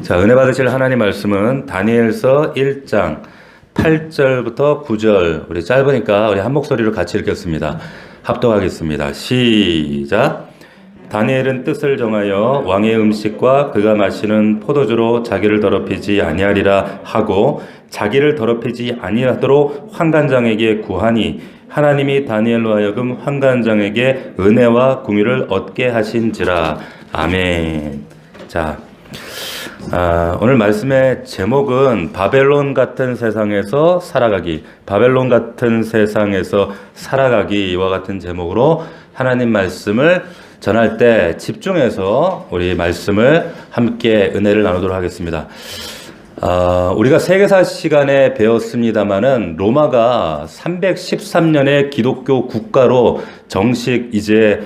자, 은혜 받으실 하나님 말씀은 다니엘서 1장 8절부터 9절. 우리 짧으니까 우리 한 목소리로 같이 읽겠습니다. 합독하겠습니다. 시작. 다니엘은 뜻을 정하여 왕의 음식과 그가 마시는 포도주로 자기를 더럽히지 아니하리라 하고 자기를 더럽히지 아니하도록 환관장에게 구하니 하나님이 다니엘로 하여금 환관장에게 은혜와 궁유를 얻게 하신지라. 아멘. 자, 오늘 말씀의 제목은 바벨론 같은 세상에서 살아가기, 바벨론 같은 세상에서 살아가기와 같은 제목으로 하나님 말씀을 전할 때 집중해서 우리 말씀을 함께 은혜를 나누도록 하겠습니다. 우리가 세계사 시간에 배웠습니다마는 로마가 313년에 기독교 국가로 정식 이제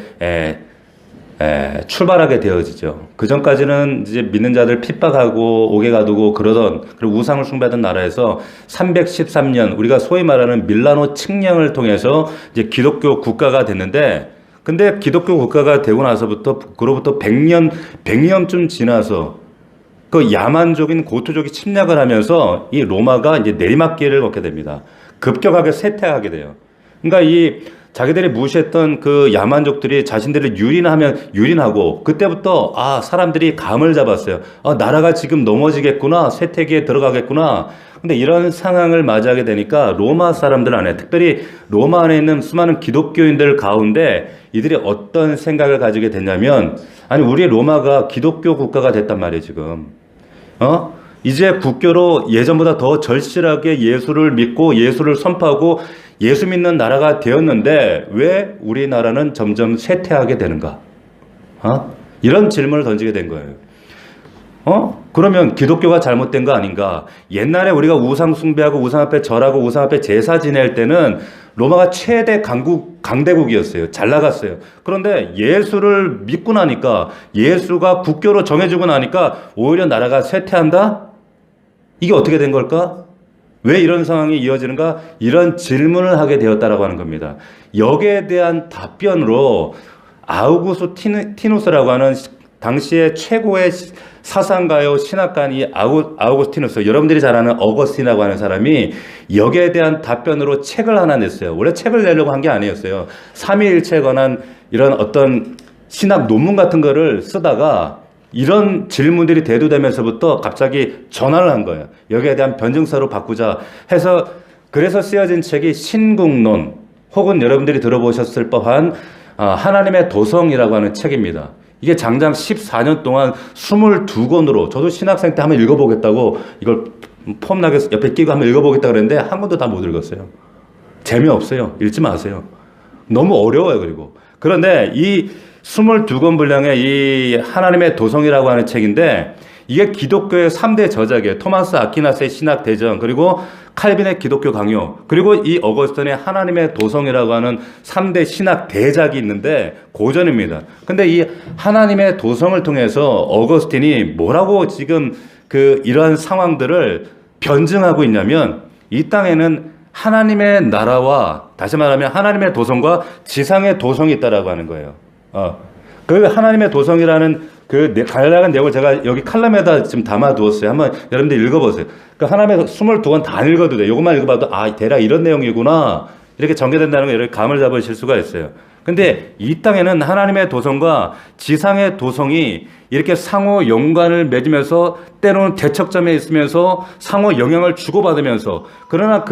출발하게 되어지죠. 그 전까지는 이제 믿는 자들 핍박하고 옥에 가두고 그러던, 그리고 우상을 숭배하던 나라에서 313년 우리가 소위 말하는 밀라노 칙령을 통해서 이제 기독교 국가가 됐는데, 근데 기독교 국가가 되고 나서부터 그로부터 100년쯤 지나서 그 야만족인 고토족이 침략을 하면서 이 로마가 이제 내리막길을 걷게 됩니다. 급격하게 쇠퇴하게 돼요. 그러니까 이 자기들이 무시했던 그 야만족들이 자신들을 유린하고, 그때부터 사람들이 감을 잡았어요. 나라가 지금 넘어지겠구나, 쇠퇴기에 들어가겠구나. 근데 이런 상황을 맞이하게 되니까 로마 사람들 안에, 특별히 로마 안에 있는 수많은 기독교인들 가운데 이들이 어떤 생각을 가지게 됐냐면, 아니 우리 로마가 기독교 국가가 됐단 말이에요 지금. 이제 국교로 예전보다 더 절실하게 예수를 믿고 예수를 선포하고 예수 믿는 나라가 되었는데 왜 우리나라는 점점 쇠퇴하게 되는가? 이런 질문을 던지게 된 거예요. 그러면 기독교가 잘못된 거 아닌가? 옛날에 우리가 우상 숭배하고 우상 앞에 절하고 우상 앞에 제사 지낼 때는 로마가 최대 강대국이었어요. 잘 나갔어요. 그런데 예수를 믿고 나니까, 예수가 국교로 정해주고 나니까 오히려 나라가 쇠퇴한다? 이게 어떻게 된 걸까? 왜 이런 상황이 이어지는가? 이런 질문을 하게 되었다라고 하는 겁니다. 여기에 대한 답변으로 아우구스티누스라고 하는 당시의 최고의 사상가요 신학관이 아우구스티누스, 여러분들이 잘 아는 어거스틴이라고 하는 사람이 여기에 대한 답변으로 책을 하나 냈어요. 원래 책을 내려고 한 게 아니었어요. 삼위일체에 관한 이런 어떤 신학 논문 같은 거를 쓰다가 이런 질문들이 대두되면서부터 갑자기 전환을 한 거예요. 여기에 대한 변증서로 바꾸자 해서, 그래서 쓰여진 책이 신국론, 혹은 여러분들이 들어보셨을 법한 하나님의 도성이라고 하는 책입니다. 이게 장장 14년 동안 22권으로, 저도 신학생 때 한번 읽어보겠다고 이걸 폼나게 옆에 끼고 한번 읽어보겠다 그랬는데 한 권도 다 못 읽었어요. 재미없어요. 읽지 마세요. 너무 어려워요. 그런데 이 22권 분량의 이 하나님의 도성이라고 하는 책인데, 이게 기독교의 3대 저작이에요. 토마스 아퀴나스의 신학 대전, 그리고 칼빈의 기독교 강요, 그리고 이 어거스틴의 하나님의 도성이라고 하는 3대 신학 대작이 있는데 고전입니다. 근데 이 하나님의 도성을 통해서 어거스틴이 뭐라고 지금 이러한 상황들을 변증하고 있냐면, 이 땅에는 하나님의 나라와, 다시 말하면 하나님의 도성과 지상의 도성이 있다라고 하는 거예요. 그 하나님의 도성이라는 간략한 내용을 제가 여기 칼럼에다 지금 담아두었어요. 한번 여러분들 읽어보세요. 그 하나님의 22권 다 읽어도 돼요. 이것만 읽어봐도 대략 이런 내용이구나, 이렇게 전개된다는 거 이렇게 감을 잡으실 수가 있어요. 근데 이 땅에는 하나님의 도성과 지상의 도성이 이렇게 상호 연관을 맺으면서 때로는 대척점에 있으면서 상호 영향을 주고받으면서, 그러나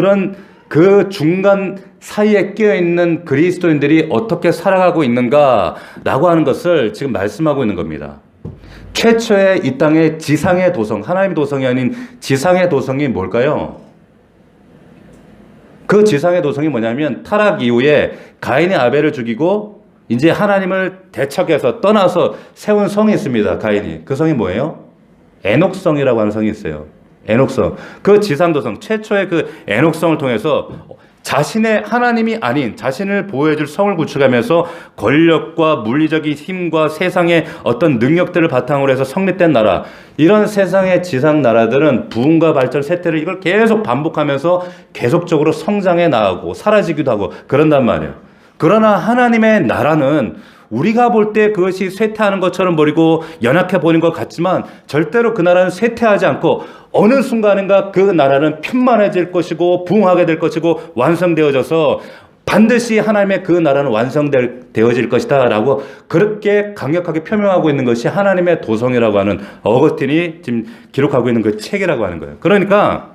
그 중간 사이에 끼어있는 그리스도인들이 어떻게 살아가고 있는가라고 하는 것을 지금 말씀하고 있는 겁니다. 최초의 이 땅의 지상의 도성, 하나님의 도성이 아닌 지상의 도성이 뭘까요? 그 지상의 도성이 뭐냐면, 타락 이후에 가인이 아벨을 죽이고 이제 하나님을 대척해서 떠나서 세운 성이 있습니다. 가인이. 그 성이 뭐예요? 에녹성이라고 하는 성이 있어요. 에녹성. 그 지상도성, 최초의 그 에녹성을 통해서 자신의 하나님이 아닌 자신을 보호해줄 성을 구축하면서 권력과 물리적인 힘과 세상의 어떤 능력들을 바탕으로 해서 성립된 나라, 이런 세상의 지상 나라들은 부흥과 발전, 쇠퇴를 이걸 계속 반복하면서 계속적으로 성장해 나가고 사라지기도 하고 그런단 말이에요. 그러나 하나님의 나라는 우리가 볼 때 그것이 쇠퇴하는 것처럼 보이고 연약해 보이는 것 같지만 절대로 그 나라는 쇠퇴하지 않고 어느 순간인가 그 나라는 편만해질 것이고 부흥하게 될 것이고 완성되어져서 반드시 하나님의 그 나라는 완성되어질 것이다 라고 그렇게 강력하게 표명하고 있는 것이 하나님의 도성이라고 하는 어거스틴이 지금 기록하고 있는 그 책이라고 하는 거예요. 그러니까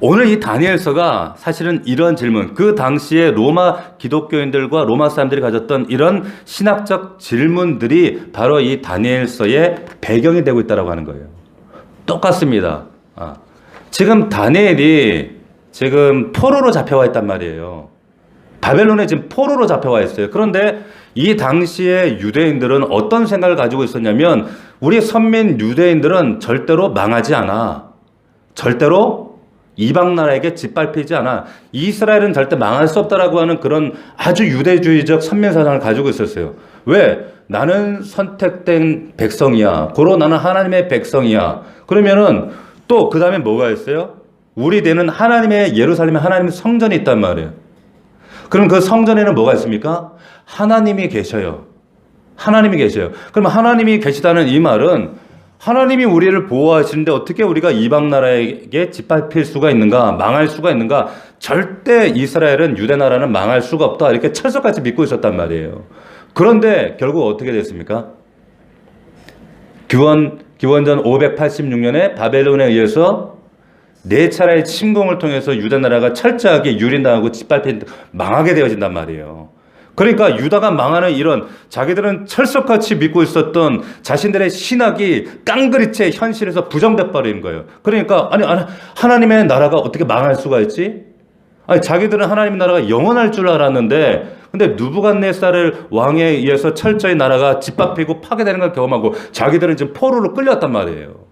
오늘 이 다니엘서가 사실은 이런 질문, 그 당시에 로마 기독교인들과 로마 사람들이 가졌던 이런 신학적 질문들이 바로 이 다니엘서의 배경이 되고 있다고 하는 거예요. 똑같습니다. 지금 다니엘이 지금 포로로 잡혀와 있단 말이에요. 바벨론에 지금 포로로 잡혀와 있어요. 그런데 이 당시에 유대인들은 어떤 생각을 가지고 있었냐면 우리 선민 유대인들은 절대로 망하지 않아. 절대로 이방 나라에게 짓밟히지 않아. 이스라엘은 절대 망할 수 없다라고 하는 그런 아주 유대주의적 선민 사상을 가지고 있었어요. 왜? 나는 선택된 백성이야. 고로 나는 하나님의 백성이야. 그러면은 또 그 다음에 뭐가 있어요? 우리 되는 하나님의 예루살렘에 하나님의 성전이 있단 말이에요. 그럼 그 성전에는 뭐가 있습니까? 하나님이 계셔요. 하나님이 계셔요. 그럼 하나님이 계시다는 이 말은 하나님이 우리를 보호하시는데 어떻게 우리가 이방 나라에게 짓밟힐 수가 있는가? 망할 수가 있는가? 절대 이스라엘은 유대 나라는 망할 수가 없다. 이렇게 철석같이 믿고 있었단 말이에요. 그런데 결국 어떻게 됐습니까? 기원전 586년에 바벨론에 의해서 네 차례의 침공을 통해서 유다 나라가 철저하게 유린당하고 짓밟힌 망하게 되어진단 말이에요. 그러니까 유다가 망하는 이런 자기들은 철석같이 믿고 있었던 자신들의 신학이 깡그리째 현실에서 부정돼 버리는 거예요. 그러니까 아니 하나님의 나라가 어떻게 망할 수가 있지? 아니 자기들은 하나님의 나라가 영원할 줄 알았는데 근데 느부갓네살 왕에 의해서 철저히 나라가 짓밟히고 파괴되는 걸 경험하고 자기들은 지금 포로로 끌려왔단 말이에요.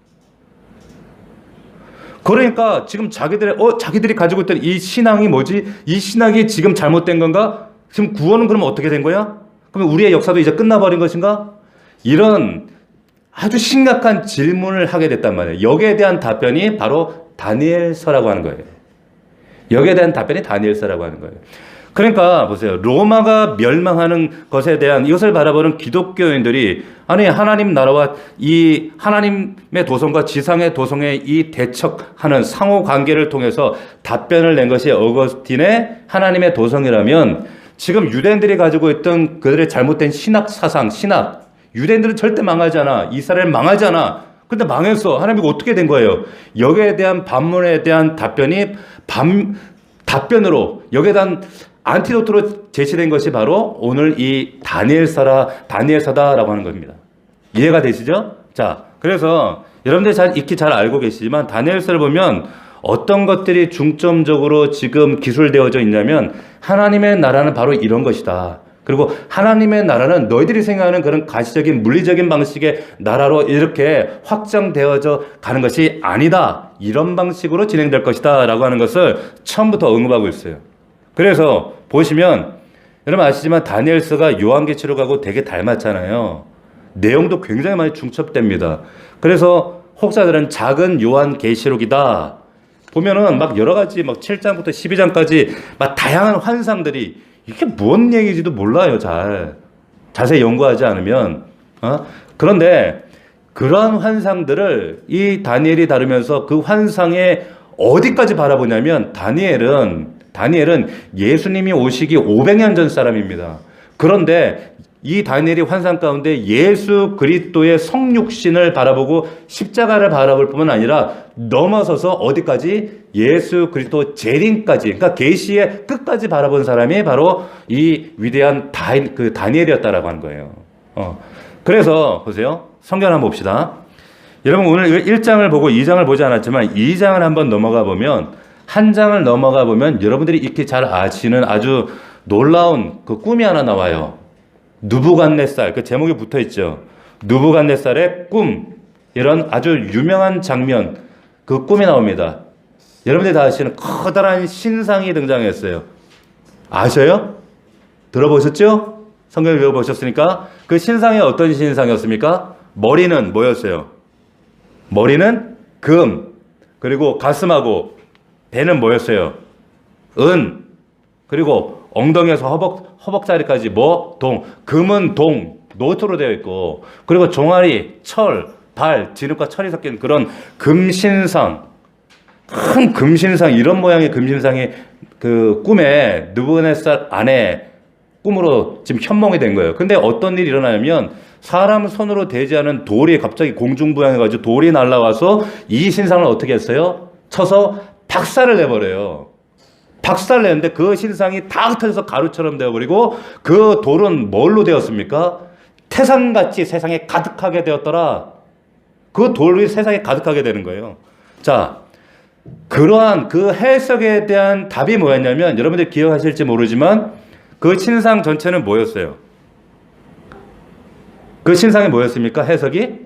그러니까 지금 자기들이 가지고 있던 이 신앙이 뭐지? 이 신학이 지금 잘못된 건가? 지금 구원은 그럼 어떻게 된 거야? 그럼 우리의 역사도 이제 끝나버린 것인가? 이런 아주 심각한 질문을 하게 됐단 말이에요. 여기에 대한 답변이 바로 다니엘서라고 하는 거예요. 여기에 대한 답변이 다니엘서라고 하는 거예요. 그러니까 보세요. 로마가 멸망하는 것에 대한 이것을 바라보는 기독교인들이 아니 하나님 나라와 이 하나님의 도성과 지상의 도성의 이 대척하는 상호 관계를 통해서 답변을 낸 것이 어거스틴의 하나님의 도성이라면 지금 유대인들이 가지고 있던 그들의 잘못된 신학 사상, 유대인들은 절대 망하지 않아. 이스라엘 망하지 않아. 근데 망했어. 하나님이 어떻게 된 거예요? 여기에 대한 반문에 대한 답변으로 여기에 대한 안티도트로 제시된 것이 바로 오늘 이 다니엘서다라고 하는 겁니다. 이해가 되시죠? 자, 그래서 여러분들이 익히 잘 알고 계시지만 다니엘서를 보면 어떤 것들이 중점적으로 지금 기술되어져 있냐면 하나님의 나라는 바로 이런 것이다. 그리고 하나님의 나라는 너희들이 생각하는 그런 가시적인 물리적인 방식의 나라로 이렇게 확장되어져 가는 것이 아니다. 이런 방식으로 진행될 것이다 라고 하는 것을 처음부터 언급하고 있어요. 그래서 보시면 여러분 아시지만 다니엘서가 요한계시록하고 되게 닮았잖아요. 내용도 굉장히 많이 중첩됩니다. 그래서 혹자들은 작은 요한계시록이다. 보면은 막 여러 가지 막 7장부터 12장까지 막 다양한 환상들이 이게 뭔 얘기인지도 몰라요. 자세히 연구하지 않으면. 그런데 그러한 환상들을 이 다니엘이 다루면서 그 환상에 어디까지 바라보냐면 다니엘은 예수님이 오시기 500년 전 사람입니다. 그런데 이 다니엘이 환상 가운데 예수 그리스도의 성육신을 바라보고 십자가를 바라볼 뿐만 아니라 넘어서서 어디까지? 예수 그리스도 재림까지, 그러니까 계시의 끝까지 바라본 사람이 바로 이 위대한 다니엘이었다라고 하는 거예요. 그래서 보세요. 성경 한번 봅시다. 여러분 오늘 1장을 보고 2장을 보지 않았지만 2장을 한번 넘어가 보면 한 장을 넘어가 보면 여러분들이 익히 잘 아시는 아주 놀라운 그 꿈이 하나 나와요. 느부갓네살, 그 제목이 붙어 있죠. 느부갓네살의 꿈, 이런 아주 유명한 장면, 그 꿈이 나옵니다. 여러분들이 다 아시는 커다란 신상이 등장했어요. 아셔요? 들어보셨죠? 성경 읽어보셨으니까 그 신상이 어떤 신상이었습니까? 머리는 뭐였어요? 머리는 금, 그리고 가슴하고 배는 뭐였어요? 은, 그리고 엉덩이에서 허벅다리까지 뭐? 동. 금은 동. 노트로 되어 있고, 그리고 종아리, 철, 발, 진흙과 철이 섞인 그런 금신상, 큰 금신상, 이런 모양의 금신상이 그 꿈에 느부갓네살 아내 꿈으로 지금 현몽이 된 거예요. 근데 어떤 일이 일어나냐면 사람 손으로 되지 않은 돌이 갑자기 공중부양해가지고 돌이 날라와서 이 신상을 어떻게 했어요? 쳐서 박살을 내버려요. 박살을 내는데 그 신상이 다 흩어져서 가루처럼 되어버리고 그 돌은 뭘로 되었습니까? 태산같이 세상에 가득하게 되었더라. 그 돌이 세상에 가득하게 되는 거예요. 자, 그러한 그 해석에 대한 답이 뭐였냐면 여러분들 기억하실지 모르지만 그 신상 전체는 뭐였어요? 그 신상이 뭐였습니까? 해석이?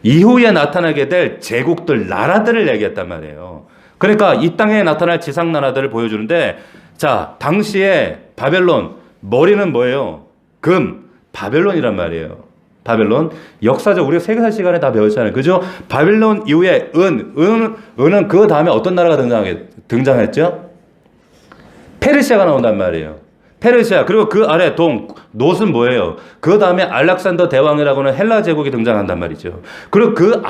이후에 나타나게 될 제국들, 나라들을 얘기했단 말이에요. 그러니까 이 땅에 나타날 지상 나라들을 보여주는데, 자, 당시에 바벨론, 머리는 뭐예요? 금, 바벨론이란 말이에요. 바벨론. 역사적, 우리가 세계사 시간에 다 배웠잖아요. 그죠? 바벨론 이후에 은은 그 다음에 어떤 나라가 등장했죠? 페르시아가 나온단 말이에요. 페르시아. 그리고 그 아래 놋은 뭐예요? 그 다음에 알렉산더 대왕이라고 하는 헬라 제국이 등장한단 말이죠. 그리고 그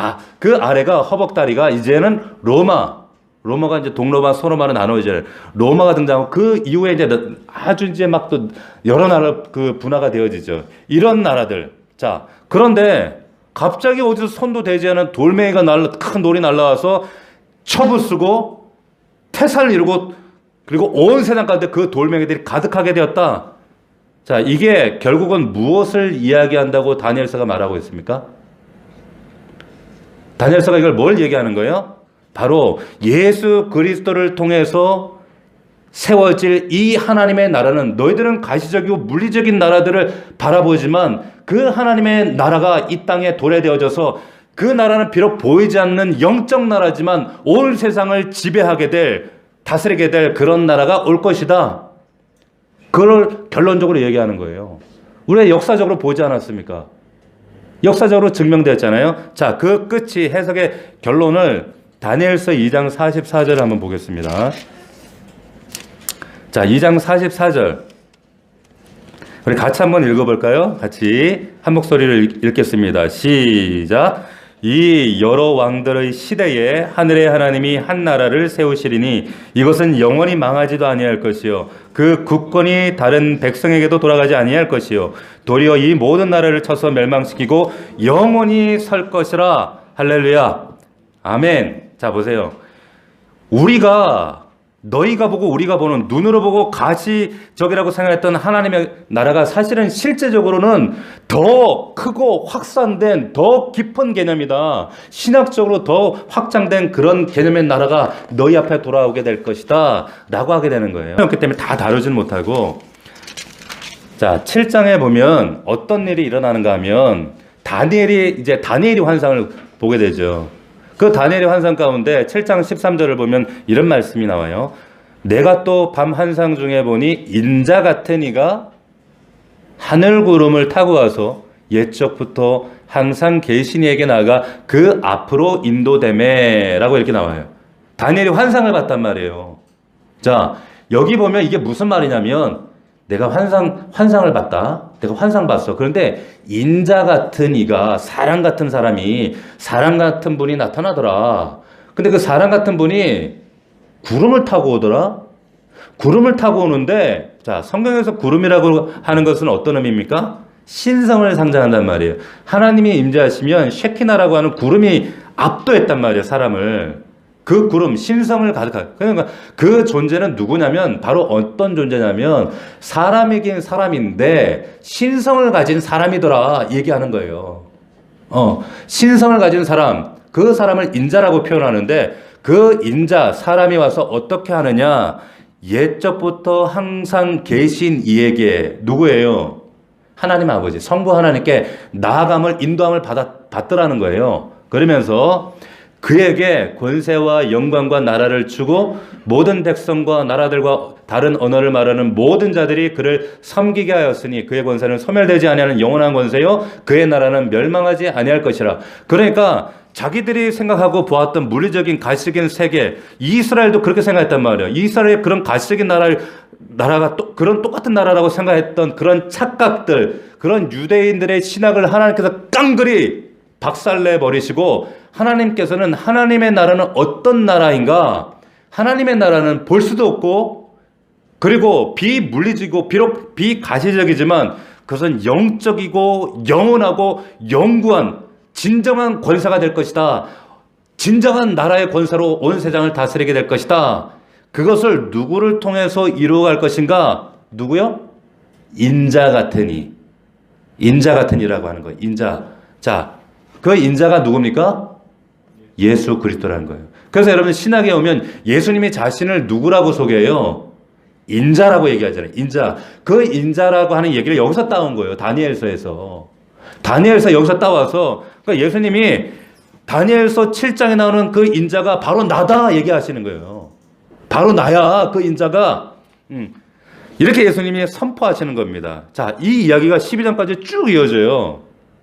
아래가 허벅다리가 이제는 로마가 이제 동로마, 서로마로 나눠지잖아요. 로마가 등장하고 그 이후에 이제 아주 이제 막 또 여러 나라 그 분화가 되어지죠. 이런 나라들. 자, 그런데 갑자기 어디서 손도 대지 않은 돌멩이가 큰 돌이 날라와서 첩을 쓰고 태산을 이루고 그리고 온 세상 가운데 그 돌멩이들이 가득하게 되었다. 자, 이게 결국은 무엇을 이야기한다고 다니엘서가 말하고 있습니까? 다니엘서가 이걸 뭘 얘기하는 거예요? 바로 예수 그리스도를 통해서 세워질 이 하나님의 나라는, 너희들은 가시적이고 물리적인 나라들을 바라보지만 그 하나님의 나라가 이 땅에 도래되어져서 그 나라는 비록 보이지 않는 영적 나라지만 온 세상을 지배하게 될, 다스리게 될 그런 나라가 올 것이다. 그걸 결론적으로 얘기하는 거예요. 우리가 역사적으로 보지 않았습니까? 역사적으로 증명되었잖아요. 자, 그 끝이, 해석의 결론을 다니엘서 2장 44절을 한번 보겠습니다. 자, 2장 44절. 우리 같이 한번 읽어볼까요? 같이 한 목소리를 읽겠습니다. 시작. 이 여러 왕들의 시대에 하늘의 하나님이 한 나라를 세우시리니 이것은 영원히 망하지도 아니할 것이요 그 국권이 다른 백성에게도 돌아가지 아니할 것이요 도리어 이 모든 나라를 쳐서 멸망시키고 영원히 설 것이라. 할렐루야. 아멘. 자, 보세요. 너희가 보고 우리가 보는, 눈으로 보고 가시적이라고 생각했던 하나님의 나라가 사실은 실제적으로는 더 크고 확산된, 더 깊은 개념이다. 신학적으로 더 확장된 그런 개념의 나라가 너희 앞에 돌아오게 될 것이다 라고 하게 되는 거예요. 그렇기 때문에 다 다루지는 못하고, 자, 7장에 보면 어떤 일이 일어나는가 하면 다니엘이 환상을 보게 되죠. 그 다니엘의 환상 가운데 7장 13절을 보면 이런 말씀이 나와요. 내가 또 밤 환상 중에 보니 인자 같은 이가 하늘 구름을 타고 와서 옛적부터 항상 계신 이에게 나아가 그 앞으로 인도되매 라고 이렇게 나와요. 다니엘이 환상을 봤단 말이에요. 자, 여기 보면 이게 무슨 말이냐면 내가 환상을 봤다. 내가 환상 봤어. 그런데 인자 같은 이가, 사람 같은 사람이, 사람 같은 분이 나타나더라. 근데 그 사람 같은 분이 구름을 타고 오더라. 구름을 타고 오는데, 자, 성경에서 구름이라고 하는 것은 어떤 의미입니까? 신성을 상징한단 말이에요. 하나님이 임재하시면 쉐키나라고 하는 구름이 압도했단 말이에요, 사람을. 그 구름, 신성을 가득하게. 그러니까 그 존재는 누구냐면 바로 어떤 존재냐면 사람이긴 사람인데 신성을 가진 사람이더라 얘기하는 거예요. 신성을 가진 사람, 그 사람을 인자라고 표현하는데 그 인자, 사람이 와서 어떻게 하느냐? 옛적부터 항상 계신 이에게, 누구예요? 하나님 아버지, 성부 하나님께 나아감을, 인도함을 받더라는 거예요. 그러면서 그에게 권세와 영광과 나라를 주고 모든 백성과 나라들과 다른 언어를 말하는 모든 자들이 그를 섬기게 하였으니 그의 권세는 소멸되지 아니하는 영원한 권세요 그의 나라는 멸망하지 아니할 것이라. 그러니까 자기들이 생각하고 보았던 물리적인 가시적인 세계, 이스라엘도 그렇게 생각했단 말이에요. 이스라엘의 그런 가시적인 나라가 또 그런 똑같은 나라라고 생각했던 그런 착각들, 그런 유대인들의 신학을 하나님께서 깡그리 박살내 버리시고, 하나님께서는 하나님의 나라는 어떤 나라인가? 하나님의 나라는 볼 수도 없고, 그리고 비물리적이고 비록 비가시적이지만 그것은 영적이고 영원하고 영구한 진정한 권사가 될 것이다. 진정한 나라의 권사로 온 세상을 다스리게 될 것이다. 그것을 누구를 통해서 이루어갈 것인가? 누구요? 인자 같으니. 인자 같으니라고 하는 거예요. 인자. 자, 그 인자가 누굽니까? 예수 그리스도라는 거예요. 그래서 여러분 신학에 오면 예수님이 자신을 누구라고 소개해요? 인자라고 얘기하잖아요. 인자. 그 인자라고 하는 얘기를 여기서 따온 거예요. 다니엘서에서. 다니엘서 여기서 따와서, 그러니까 예수님이 다니엘서 7장에 나오는 그 인자가 바로 나다 얘기하시는 거예요. 바로 나야, 그 인자가. 이렇게 예수님이 선포하시는 겁니다. 자, 이 이야기가 12장까지 쭉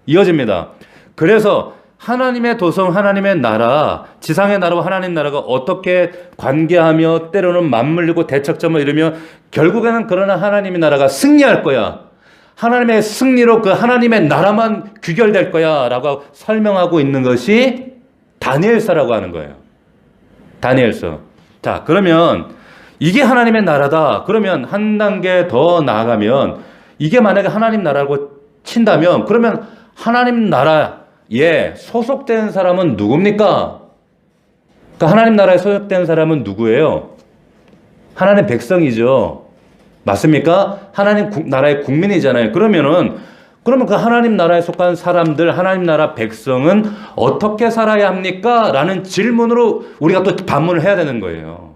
이어집니다. 그래서 하나님의 도성, 하나님의 나라, 지상의 나라와 하나님 나라가 어떻게 관계하며 때로는 맞물리고 대척점을 이루며 결국에는 그러나 하나님의 나라가 승리할 거야. 하나님의 승리로 그 하나님의 나라만 귀결될 거야 라고 설명하고 있는 것이 다니엘서라고 하는 거예요. 다니엘서. 자, 그러면 이게 하나님의 나라다. 그러면 한 단계 더 나아가면 이게 만약에 하나님 나라라고 친다면 그러면 하나님 나라에 소속된 사람은 누굽니까? 그러니까 하나님 나라에 소속된 사람은 누구예요? 하나님 백성이죠. 맞습니까? 하나님 나라의 국민이잖아요. 그러면 그 하나님 나라에 속한 사람들, 하나님 나라 백성은 어떻게 살아야 합니까? 라는 질문으로 우리가 또 반문을 해야 되는 거예요.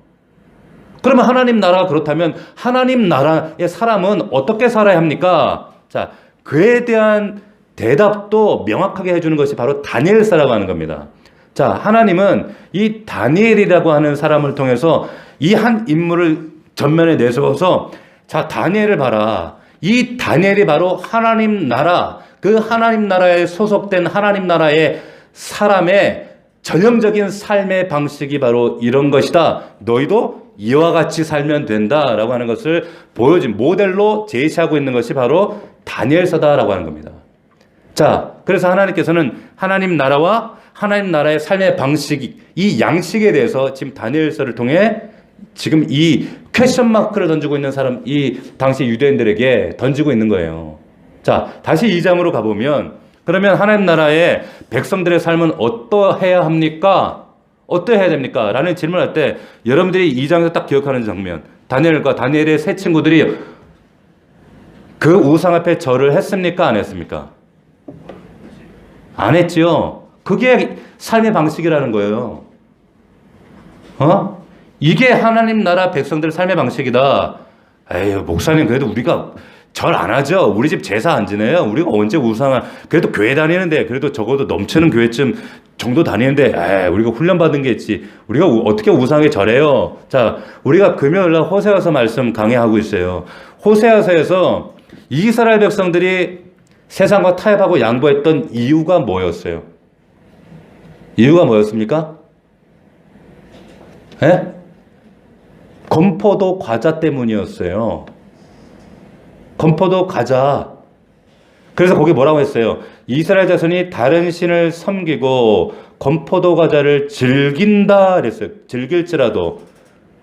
그러면 하나님 나라가 그렇다면 하나님 나라의 사람은 어떻게 살아야 합니까? 자, 그에 대한 대답도 명확하게 해주는 것이 바로 다니엘서라고 하는 겁니다. 자, 하나님은 이 다니엘이라고 하는 사람을 통해서 이 한 인물을 전면에 내세워서 자, 다니엘을 봐라. 이 다니엘이 바로 하나님 나라, 그 하나님 나라에 소속된 하나님 나라의 사람의 전형적인 삶의 방식이 바로 이런 것이다. 너희도 이와 같이 살면 된다라고 하는 것을 보여준 모델로 제시하고 있는 것이 바로 다니엘서다라고 하는 겁니다. 자, 그래서 하나님께서는 하나님 나라와 하나님 나라의 삶의 방식, 이 양식에 대해서 지금 다니엘서를 통해 지금 이 퀘션 마크를 던지고 있는 사람, 이 당시 유대인들에게 던지고 있는 거예요. 자, 다시 2장으로 가보면 그러면 하나님 나라의 백성들의 삶은 어떠해야 합니까? 어떠해야 됩니까? 라는 질문을 할 때 여러분들이 2장에서 딱 기억하는 장면, 다니엘과 다니엘의 세 친구들이 그 우상 앞에 절을 했습니까? 안 했습니까? 안 했지요. 그게 삶의 방식이라는 거예요. 이게 하나님 나라 백성들 삶의 방식이다. 에휴, 목사님, 그래도 우리가 절 안 하죠. 우리 집 제사 안 지내요. 우리가 언제 우상을, 그래도 교회 다니는데, 그래도 적어도 넘치는 교회쯤 정도 다니는데, 우리가 훈련받은 게 있지. 우리가 어떻게 우상에 절해요? 자, 우리가 금요일날 호세아서 말씀 강의하고 있어요. 호세아서에서 이스라엘 백성들이 세상과 타협하고 양보했던 이유가 뭐였어요? 이유가 뭐였습니까? 건포도 과자 때문이었어요. 건포도 과자. 그래서 거기 뭐라고 했어요? 이스라엘 자손이 다른 신을 섬기고 건포도 과자를 즐긴다 그랬어요. 즐길지라도.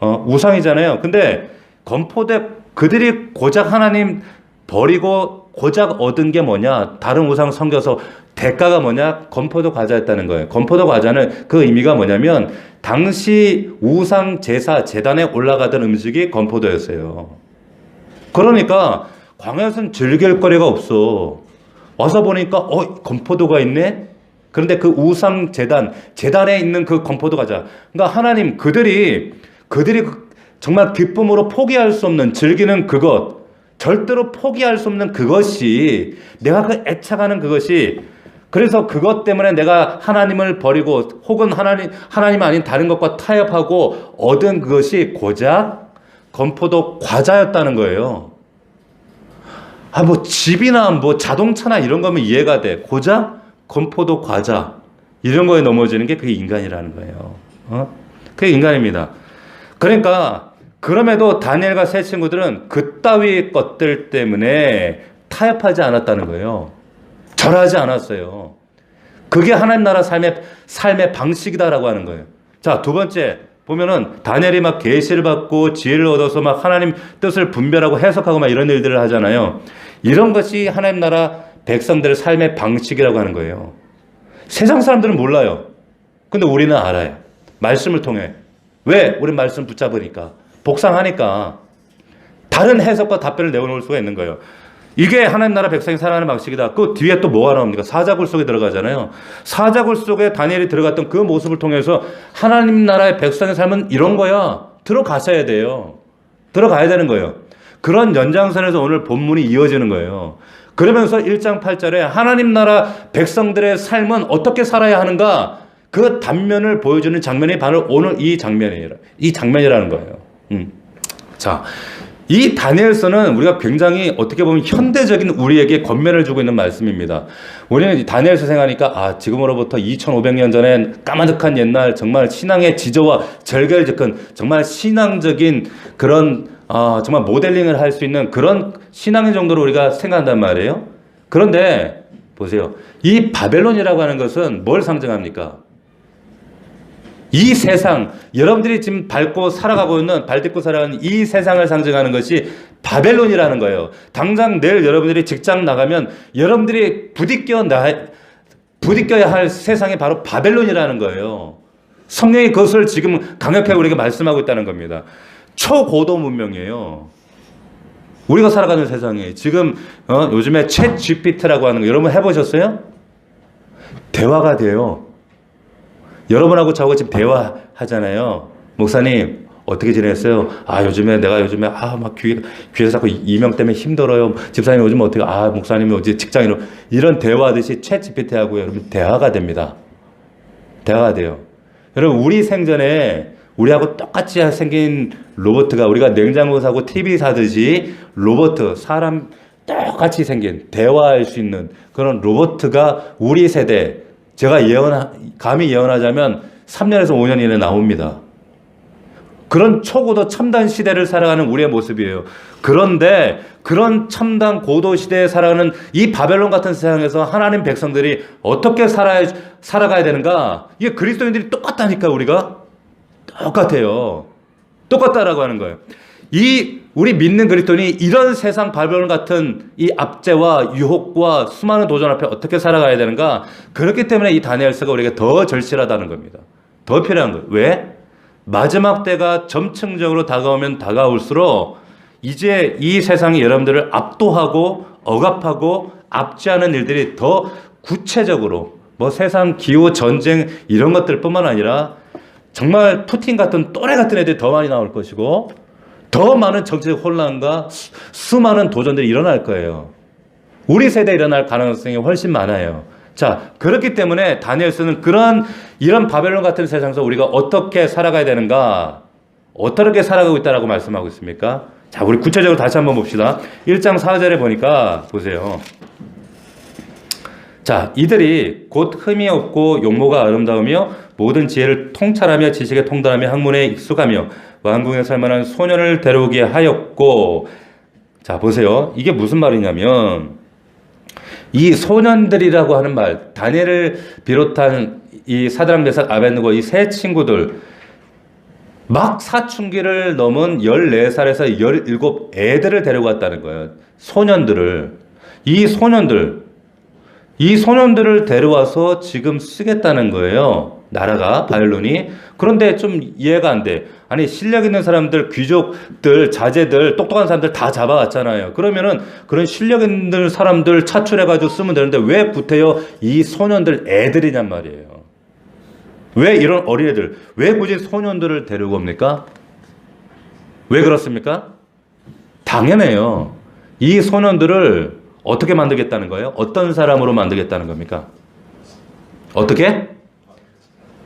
우상이잖아요. 근데 그들이 고작 하나님 버리고 고작 얻은 게 뭐냐? 다른 우상 섬겨서 대가가 뭐냐? 건포도 과자였다는 거예요. 건포도 과자는 그 의미가 뭐냐면 당시 우상 제사 제단에 올라가던 음식이 건포도였어요. 그러니까 광야에서는 즐길 거리가 없어. 와서 보니까 건포도가 있네? 그런데 그 우상 제단에 있는 그 건포도 과자. 그러니까 하나님 그들이 정말 기쁨으로 포기할 수 없는 즐기는 그것, 절대로 포기할 수 없는 그것이, 내가 그 애착하는 그것이, 그래서 그것 때문에 내가 하나님을 버리고 혹은 하나님 아닌 다른 것과 타협하고 얻은 그것이 고작 건포도 과자였다는 거예요. 뭐 집이나 뭐 자동차나 이런 거면 이해가 돼. 고작 건포도 과자. 이런 거에 넘어지는 게 그게 인간이라는 거예요. 그게 인간입니다. 그러니까 그럼에도 다니엘과 세 친구들은 그따위 것들 때문에 타협하지 않았다는 거예요. 절하지 않았어요. 그게 하나님 나라 삶의 방식이다라고 하는 거예요. 자, 두 번째 보면은 다니엘이 막 계시를 받고 지혜를 얻어서 막 하나님 뜻을 분별하고 해석하고 막 이런 일들을 하잖아요. 이런 것이 하나님 나라 백성들의 삶의 방식이라고 하는 거예요. 세상 사람들은 몰라요. 근데 우리는 알아요. 말씀을 통해. 왜? 우리 말씀 붙잡으니까. 복상하니까. 다른 해석과 답변을 내어놓을 수가 있는 거예요. 이게 하나님 나라 백성이 살아가는 방식이다. 그 뒤에 또 뭐가 나옵니까? 사자굴 속에 들어가잖아요. 사자굴 속에 다니엘이 들어갔던 그 모습을 통해서 하나님 나라의 백성의 삶은 이런 거야. 들어가셔야 돼요. 들어가야 되는 거예요. 그런 연장선에서 오늘 본문이 이어지는 거예요. 그러면서 1장 8절에 하나님 나라 백성들의 삶은 어떻게 살아야 하는가? 그 단면을 보여주는 장면이 바로 오늘 이 장면이라는 거예요. 자, 이 다니엘서는 우리가 굉장히 어떻게 보면 현대적인 우리에게 권면을 주고 있는 말씀입니다. 우리는 다니엘서 생각하니까 지금으로부터 2500년 전에 까마득한 옛날 정말 신앙의 지저와 절개를 겪은 정말 신앙적인 그런 정말 모델링을 할 수 있는 그런 신앙의 정도로 우리가 생각한단 말이에요. 그런데 보세요. 이 바벨론이라고 하는 것은 뭘 상징합니까? 이 세상, 여러분들이 지금 밟고 살아가는 이 세상을 상징하는 것이 바벨론이라는 거예요. 당장 내일 여러분들이 직장 나가면 여러분들이 부딪혀야 할 세상이 바로 바벨론이라는 거예요. 성령이 그것을 지금 강력하게 우리에게 말씀하고 있다는 겁니다. 초고도 문명이에요. 우리가 살아가는 세상에 지금 요즘에 챗 GPT라고 하는 거 여러분 해보셨어요? 대화가 돼요. 여러분하고 저하고 지금 대화하잖아요. 목사님 어떻게 지냈어요? 요즘에 막 귀에서 자꾸 이명 때문에 힘들어요. 집사님 요즘 어떻게 목사님이 어제 직장인으로 이런 대화하듯이 챗 GPT하고 여러분 대화가 됩니다. 대화가 돼요. 여러분 우리 생전에 우리하고 똑같이 생긴 로봇가 우리가 냉장고 사고 TV 사듯이 사람 똑같이 생긴 대화할 수 있는 그런 로봇가 우리 세대 제가 감히 예언하자면 3년에서 5년 이내에 나옵니다. 그런 초고도 첨단 시대를 살아가는 우리의 모습이에요. 그런데 그런 첨단 고도 시대에 살아가는 이 바벨론 같은 세상에서 하나님 백성들이 어떻게 살아가야 되는가? 이게 그리스도인들이 똑같다니까 우리가. 똑같아요. 똑같다라고 하는 거예요. 우리 믿는 그리스도인이 이런 세상 바벨론 같은 이 압제와 유혹과 수많은 도전 앞에 어떻게 살아가야 되는가? 그렇기 때문에 이 다니엘서가 우리에게 더 절실하다는 겁니다. 더 필요한 거예요. 왜? 마지막 때가 점층적으로 다가오면 다가올수록 이제 이 세상이 여러분들을 압도하고 억압하고 압제하는 일들이 더 구체적으로 세상 기후 전쟁 이런 것들뿐만 아니라 정말 푸틴 같은 또래 같은 애들이 더 많이 나올 것이고 더 많은 정치적 혼란과 수많은 도전들이 일어날 거예요. 우리 세대에 일어날 가능성이 훨씬 많아요. 자, 그렇기 때문에 다니엘서는 이런 바벨론 같은 세상에서 우리가 어떻게 살아가야 되는가, 어떻게 살아가고 있다라고 말씀하고 있습니까? 자, 우리 구체적으로 다시 한번 봅시다. 1장 4절에 보니까 보세요. 자, 이들이 곧 흠이 없고 용모가 아름다우며 모든 지혜를 통찰하며 지식에 통달하며 학문에 익숙하며 왕궁에 살 만한 소년을 데려오게 하였고, 자 보세요. 이게 무슨 말이냐면 이 소년들이라고 하는 말, 다니엘을 비롯한 이 사드락 메삭 아벳느고 이 세 친구들 막 사춘기를 넘은 14살에서 17 애들을 데려갔다는 거예요. 이 소년들을 데려와서 지금 쓰겠다는 거예요. 나라가 바벨론이. 그런데 좀 이해가 안 돼. 아니 실력 있는 사람들, 귀족들, 자제들, 똑똑한 사람들 다 잡아왔잖아요. 그러면은 그런 실력 있는 사람들 차출해가지고 쓰면 되는데 왜 구태여 이 소년들 애들이냔 말이에요. 왜 이런 어린애들, 왜 굳이 소년들을 데리고 옵니까? 왜 그렇습니까? 당연해요. 이 소년들을 어떻게 만들겠다는 거예요? 어떤 사람으로 만들겠다는 겁니까? 어떻게?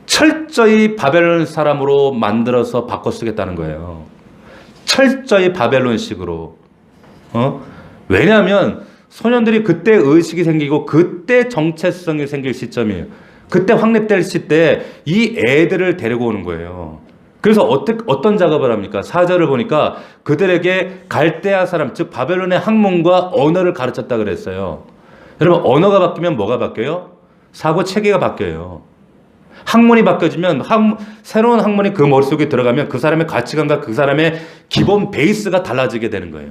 철저히 바벨론 사람으로 만들어서 바꿔 쓰겠다는 거예요. 철저히 바벨론식으로. 왜냐하면 소년들이 그때 의식이 생기고 그때 정체성이 생길 시점이에요. 그때 확립될 시대에 이 애들을 데리고 오는 거예요. 그래서 어떤 작업을 합니까? 4절을 보니까 그들에게 갈대아 사람, 즉 바벨론의 학문과 언어를 가르쳤다 그랬어요. 여러분, 언어가 바뀌면 뭐가 바뀌어요? 사고 체계가 바뀌어요. 학문이 바뀌어지면 새로운 학문이 그 머릿속에 들어가면 그 사람의 가치관과 그 사람의 기본 베이스가 달라지게 되는 거예요.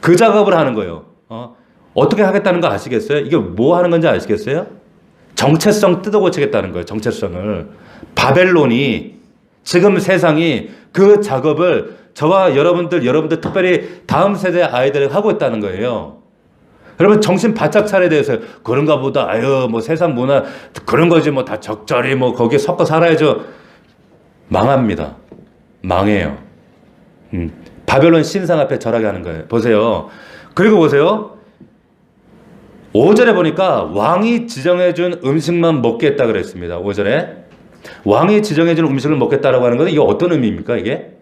그 작업을 하는 거예요. 어떻게 하겠다는 거 아시겠어요? 이게 뭐 하는 건지 아시겠어요? 정체성 뜯어 고치겠다는 거예요. 정체성을. 바벨론이 지금 세상이 그 작업을 저와 여러분들 특별히 다음 세대 아이들이 하고 있다는 거예요. 여러분 정신 바짝 차려야 돼서 그런가 보다. 아유 뭐 세상 문화 그런 거지 뭐 다 적절히 뭐 거기에 섞어 살아야죠. 망합니다. 망해요. 바벨론 신상 앞에 절하게 하는 거예요. 보세요. 그리고 보세요. 5절에 보니까 왕이 지정해준 음식만 먹게 했다 그랬습니다. 5절에. 왕이 지정해준 음식을 먹겠다라고 하는 것은 이게 어떤 의미입니까? 이게?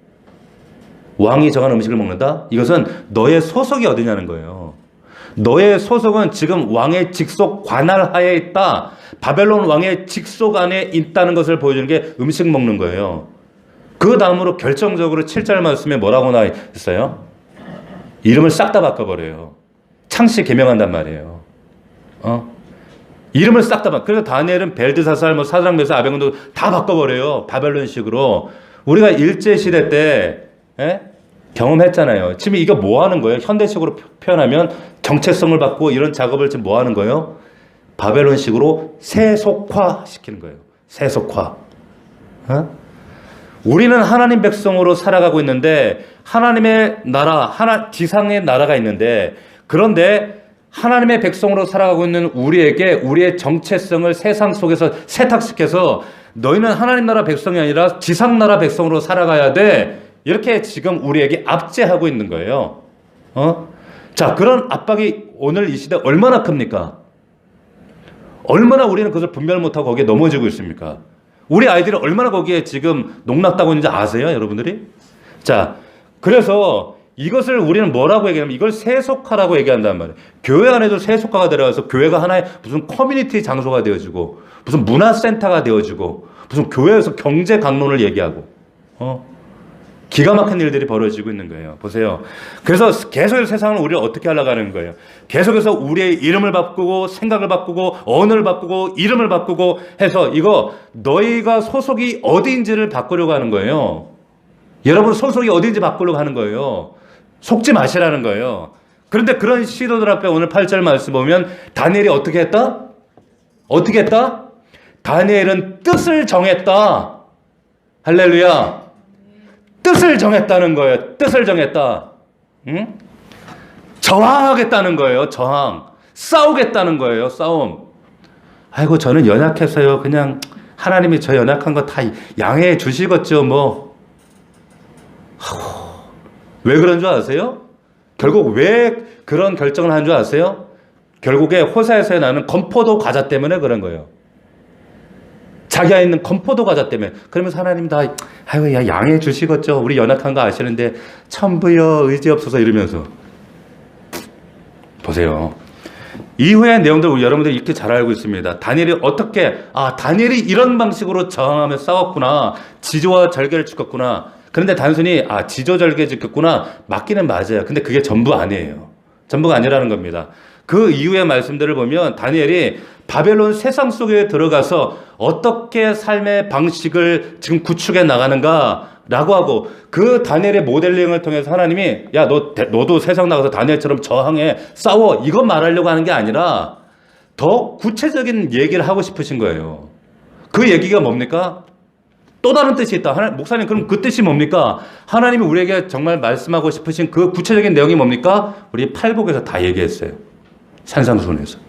왕이 정한 음식을 먹는다? 이것은 너의 소속이 어디냐는 거예요. 너의 소속은 지금 왕의 직속 관할 하에 있다. 바벨론 왕의 직속 안에 있다는 것을 보여주는 게 음식 먹는 거예요. 그 다음으로 결정적으로 7절 말씀에 뭐라고 나와 있어요? 이름을 싹 다 바꿔버려요. 창씨 개명한단 말이에요. 이름을 싹 다 바꿔. 그래서 다니엘은 벨드사살, 뭐 사드락, 메삭, 아벳고니고 다 바꿔버려요. 바벨론식으로. 우리가 일제시대 때 경험했잖아요. 지금 이거 뭐 하는 거예요? 현대식으로 표현하면 정체성을 받고 이런 작업을 지금 뭐 하는 거예요? 바벨론식으로 세속화 시키는 거예요. 세속화. 우리는 하나님 백성으로 살아가고 있는데 하나님의 나라, 지상의 나라가 있는데 그런데 하나님의 백성으로 살아가고 있는 우리에게 우리의 정체성을 세상 속에서 세탁시켜서 너희는 하나님 나라 백성이 아니라 지상 나라 백성으로 살아가야 돼. 이렇게 지금 우리에게 압제하고 있는 거예요. 자, 그런 압박이 오늘 이 시대 얼마나 큽니까? 얼마나 우리는 그것을 분별 못하고 거기에 넘어지고 있습니까? 우리 아이들이 얼마나 거기에 지금 농락당하고 있는지 아세요, 여러분들이? 자, 그래서 이것을 우리는 뭐라고 얘기하냐면 이걸 세속화라고 얘기한단 말이에요. 교회 안에도 세속화가 들어가서 교회가 하나의 무슨 커뮤니티 장소가 되어지고 무슨 문화센터가 되어지고 무슨 교회에서 경제 강론을 얘기하고 기가 막힌 일들이 벌어지고 있는 거예요. 보세요. 그래서 계속해서 세상은 우리를 어떻게 하려고 하는 거예요. 계속해서 우리의 이름을 바꾸고 생각을 바꾸고 언어를 바꾸고 이름을 바꾸고 해서 이거 너희가 소속이 어디인지를 바꾸려고 하는 거예요. 여러분 소속이 어디인지 바꾸려고 하는 거예요. 속지 마시라는 거예요. 그런데 그런 시도들 앞에 오늘 8절 말씀 보면 다니엘이 어떻게 했다? 어떻게 했다? 다니엘은 뜻을 정했다. 할렐루야. 뜻을 정했다는 거예요. 뜻을 정했다. 응? 저항하겠다는 거예요. 저항. 싸우겠다는 거예요. 싸움. 아이고 저는 연약해서요. 그냥 하나님이 저 연약한 거 다 양해해 주시겠죠. 뭐. 왜 그런 줄 아세요? 결국 왜 그런 결정을 한 줄 아세요? 결국에 호사에서 나는 건포도 과자 때문에 그런 거예요. 자기가 있는 건포도 과자 때문에. 그러면서 하나님 다 아이고 야 양해해 주시겠죠. 우리 연약한 거 아시는데 천부여 의지 없어서 이러면서. 보세요. 이후의 내용들 여러분들이 이렇게 잘 알고 있습니다. 다니엘이 다니엘이 이런 방식으로 저항하며 싸웠구나. 지조와 절개를 지켰구나. 그런데 단순히 지조절개 지켰구나 맞기는 맞아요. 근데 그게 전부 아니에요. 전부가 아니라는 겁니다. 그 이후의 말씀들을 보면 다니엘이 바벨론 세상 속에 들어가서 어떻게 삶의 방식을 지금 구축해 나가는가라고 하고 그 다니엘의 모델링을 통해서 하나님이 야 너도 세상 나가서 다니엘처럼 저항해 싸워 이거 말하려고 하는 게 아니라 더 구체적인 얘기를 하고 싶으신 거예요. 그 얘기가 뭡니까? 또 다른 뜻이 있다. 목사님 그럼 그 뜻이 뭡니까? 하나님이 우리에게 정말 말씀하고 싶으신 그 구체적인 내용이 뭡니까? 우리 팔복에서 다 얘기했어요. 산상수훈에서.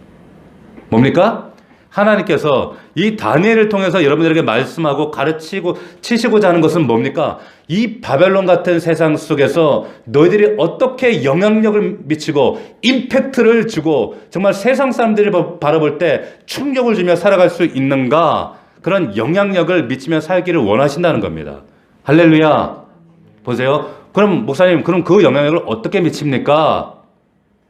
뭡니까? 하나님께서 이 다니엘을 통해서 여러분들에게 말씀하고 가르치고 치시고자 하는 것은 뭡니까? 이 바벨론 같은 세상 속에서 너희들이 어떻게 영향력을 미치고 임팩트를 주고 정말 세상 사람들이 바라볼 때 충격을 주며 살아갈 수 있는가? 그런 영향력을 미치며 살기를 원하신다는 겁니다. 할렐루야. 보세요. 그럼 목사님 그럼 그 영향력을 어떻게 미칩니까?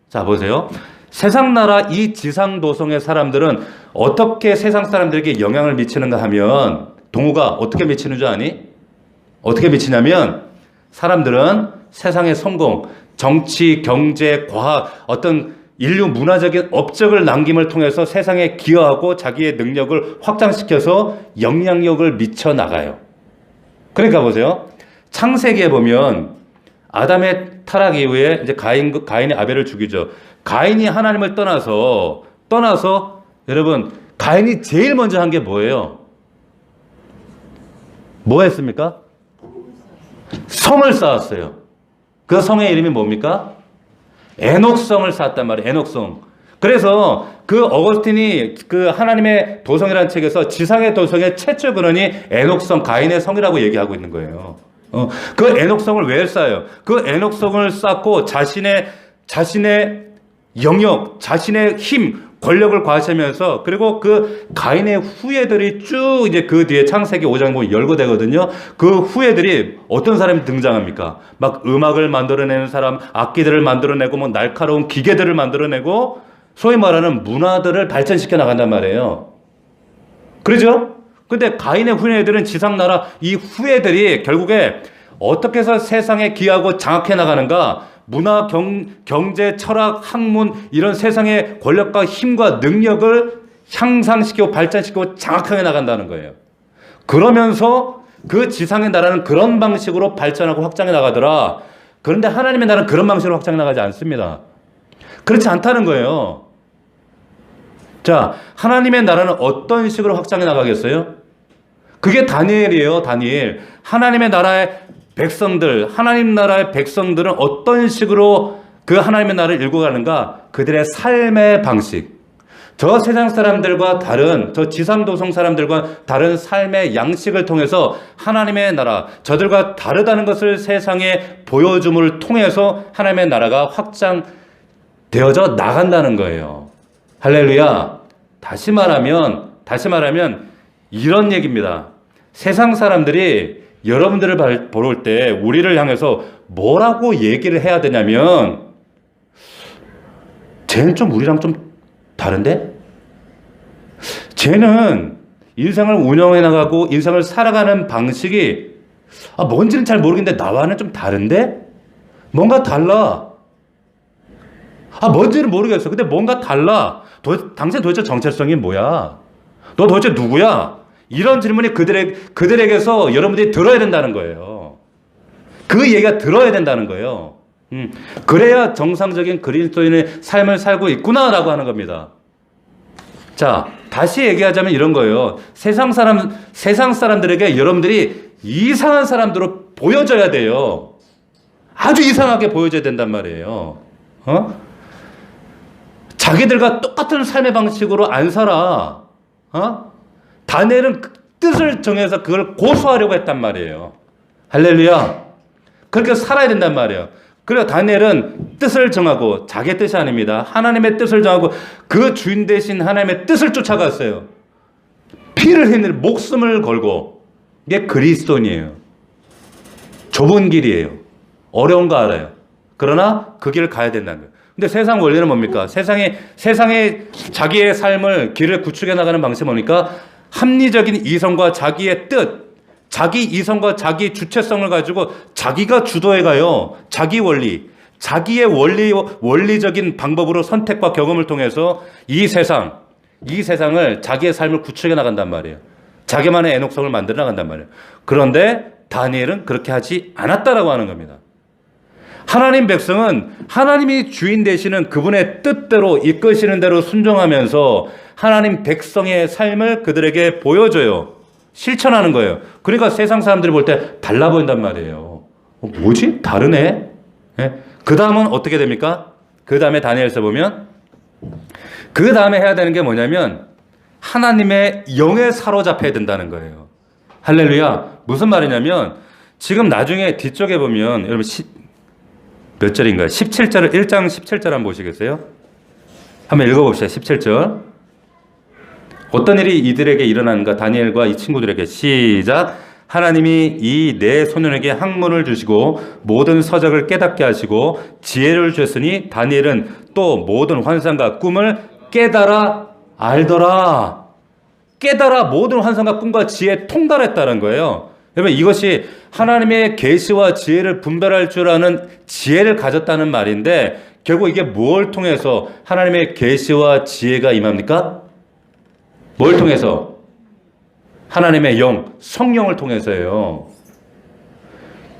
자 보세요. 세상 나라 이 지상 도성의 사람들은 어떻게 세상 사람들에게 영향을 미치는가 하면 동우가 어떻게 미치는 줄 아니? 어떻게 미치냐면 사람들은 세상의 성공, 정치, 경제, 과학, 어떤 인류 문화적인 업적을 남김을 통해서 세상에 기여하고 자기의 능력을 확장시켜서 영향력을 미쳐 나가요. 그러니까 보세요. 창세기에 보면 아담의 타락 이후에 이제 가인이 아벨을 죽이죠. 가인이 하나님을 떠나서 여러분 가인이 제일 먼저 한 게 뭐예요? 뭐 했습니까? 성을 쌓았어요. 그 성의 이름이 뭡니까? 에녹성을 쌓았단 말이에요. 에녹성. 그래서 그 어거스틴이 그 하나님의 도성이라는 책에서 지상의 도성의 최초 근원이 에녹성, 가인의 성이라고 얘기하고 있는 거예요. 그 에녹성을 왜 쌓아요? 그 에녹성을 쌓고 자신의 영역, 자신의 힘, 권력을 과시하면서 그리고 그 가인의 후예들이 쭉 이제 그 뒤에 창세기 5장 보면 열거되거든요. 그 후예들이 어떤 사람이 등장합니까? 막 음악을 만들어내는 사람, 악기들을 만들어내고 뭐 날카로운 기계들을 만들어내고 소위 말하는 문화들을 발전시켜 나간단 말이에요. 그러죠? 근데 가인의 후예들은 지상나라 이 후예들이 결국에 어떻게 해서 세상에 기하고 장악해 나가는가? 문화, 경제, 철학, 학문 이런 세상의 권력과 힘과 능력을 향상시키고 발전시키고 장악하게 나간다는 거예요. 그러면서 그 지상의 나라는 그런 방식으로 발전하고 확장해 나가더라. 그런데 하나님의 나라는 그런 방식으로 확장해 나가지 않습니다. 그렇지 않다는 거예요. 자, 하나님의 나라는 어떤 식으로 확장해 나가겠어요? 그게 다니엘이에요. 다니엘. 하나님의 나라의 백성들, 하나님 나라의 백성들은 어떤 식으로 그 하나님의 나라를 읽어가는가? 그들의 삶의 방식. 저 세상 사람들과 다른, 저 지상도성 사람들과 다른 삶의 양식을 통해서 하나님의 나라, 저들과 다르다는 것을 세상에 보여줌을 통해서 하나님의 나라가 확장되어져 나간다는 거예요. 할렐루야. 다시 말하면 이런 얘기입니다. 세상 사람들이 여러분들을 볼 때 우리를 향해서 뭐라고 얘기를 해야 되냐면 쟤는 좀 우리랑 좀 다른데? 쟤는 인생을 운영해 나가고 인생을 살아가는 방식이 뭔지는 잘 모르겠는데 나와는 좀 다른데? 뭔가 달라. 뭔지는 모르겠어. 근데 뭔가 달라. 당신 도대체 정체성이 뭐야? 너 도대체 누구야? 이런 질문이 그들에게서 여러분들이 들어야 된다는 거예요. 그 얘기가 들어야 된다는 거예요. 그래야 정상적인 그리스도인의 삶을 살고 있구나라고 하는 겁니다. 자, 다시 얘기하자면 이런 거예요. 세상 사람들에게 여러분들이 이상한 사람들로 보여져야 돼요. 아주 이상하게 보여져야 된단 말이에요. 자기들과 똑같은 삶의 방식으로 안 살아. 다니엘은 그 뜻을 정해서 그걸 고수하려고 했단 말이에요. 할렐루야. 그렇게 살아야 된단 말이에요. 그래서 다니엘은 뜻을 정하고 자기의 뜻이 아닙니다. 하나님의 뜻을 정하고 그 주인 되신 하나님의 뜻을 쫓아갔어요. 피를 흘릴 목숨을 걸고. 이게 그리스도인이에요. 좁은 길이에요. 어려운 거 알아요. 그러나 그 길을 가야 된다는 거예요. 근데 세상 원리는 뭡니까? 세상에 자기의 삶을 길을 구축해 나가는 방식이 뭡니까? 합리적인 이성과 자기의 뜻, 자기 이성과 자기 주체성을 가지고 자기가 주도해 가요. 자기 원리, 자기의 원리적인 방법으로 선택과 경험을 통해서 이 세상을 자기의 삶을 구축해 나간단 말이에요. 자기만의 애녹성을 만들어 나간단 말이에요. 그런데 다니엘은 그렇게 하지 않았다라고 하는 겁니다. 하나님 백성은 하나님이 주인 되시는 그분의 뜻대로 이끄시는 대로 순종하면서 하나님 백성의 삶을 그들에게 보여줘요. 실천하는 거예요. 그러니까 세상 사람들이 볼 때 달라 보인단 말이에요. 뭐지? 다르네? 네? 그 다음은 어떻게 됩니까? 그 다음에 다니엘서 보면 그 다음에 해야 되는 게 뭐냐면 하나님의 영에 사로잡혀야 된다는 거예요. 할렐루야. 무슨 말이냐면 지금 나중에 뒤쪽에 보면 여러분 몇 절인가요? 17절을 1장 17절 한번 보시겠어요? 한번 읽어봅시다. 17절. 어떤 일이 이들에게 일어나는가? 다니엘과 이 친구들에게 시작. 하나님이 이 네 소년에게 학문을 주시고 모든 서적을 깨닫게 하시고 지혜를 주셨으니 다니엘은 또 모든 환상과 꿈을 깨달아 알더라. 깨달아 모든 환상과 꿈과 지혜에 통달했다는 거예요. 여러분 이것이 하나님의 계시와 지혜를 분별할 줄 아는 지혜를 가졌다는 말인데 결국 이게 뭘 통해서 하나님의 계시와 지혜가 임합니까? 뭘 통해서? 하나님의 영, 성령을 통해서예요.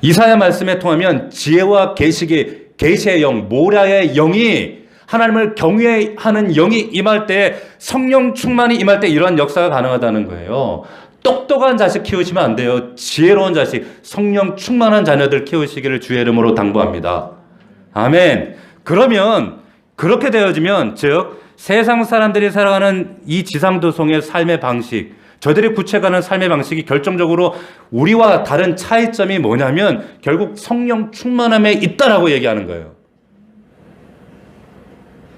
이사야 말씀에 통하면 지혜와 계시의 영, 모라의 영이 하나님을 경외하는 영이 임할 때 성령 충만이 임할 때 이러한 역사가 가능하다는 거예요. 똑똑한 자식 키우시면 안 돼요. 지혜로운 자식, 성령 충만한 자녀들 키우시기를 주의 이름으로 당부합니다. 아멘. 그러면 그렇게 되어지면 즉 세상 사람들이 살아가는 이 지상도성의 삶의 방식, 저들이 구체가는 삶의 방식이 결정적으로 우리와 다른 차이점이 뭐냐면 결국 성령 충만함에 있다라고 얘기하는 거예요.